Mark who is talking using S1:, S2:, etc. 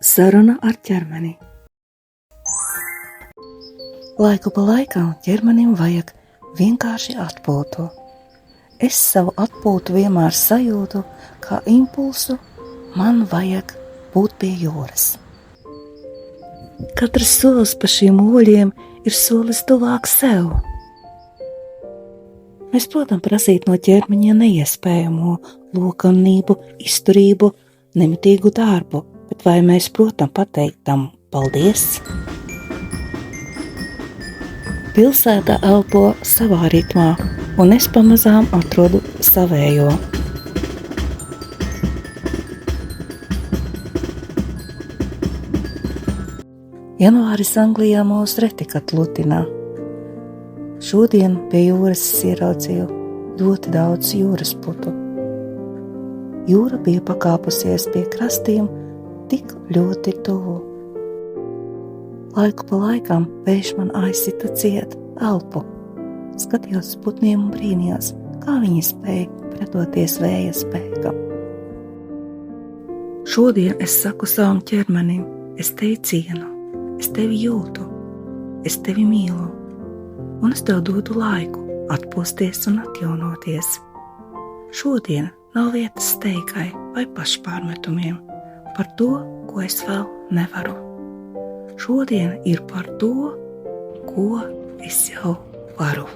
S1: Saruna ar ķermeni. Laiku pa laikam ķermenim vajag vienkārši atpūtu. Es savu atpūtu vienmēr sajūtu kā impulsu, man vajag būt pie jūras. Katrs solis pa šiem oļiem ir solis tuvāk sev. Mēs, protams, prasīt no ķermeņa neiespējamo lokamnību, izturību, nemitīgu darbu, bet vai mēs, protams, pateikt tam paldies? Pilsētā elpo savā ritmā, un es pamazām atrodu savējo. Janvāris Anglijā mūs reti kad lutina. Šodien pie jūras ieraudzīju ļoti daudz jūras putu. Jūra bija pakāpusies pie krastiem tik ļoti tuvu. Laiku pa laikam vējš man aizsita ciet elpu. Skatījos uz putniem un brīnījos, kā viņi spēja pretoties vēja spēkam. Šodien es saku savam ķermenim, es tevi cienu, es tevi jūtu, es tevi mīlu, un es tev dodu laiku atpūsties un atjaunoties. Šodien nav vietas steigai vai pašpārmetumiem par to, ko es vēl nevaru. Šodien ir par to, ko es jau varu.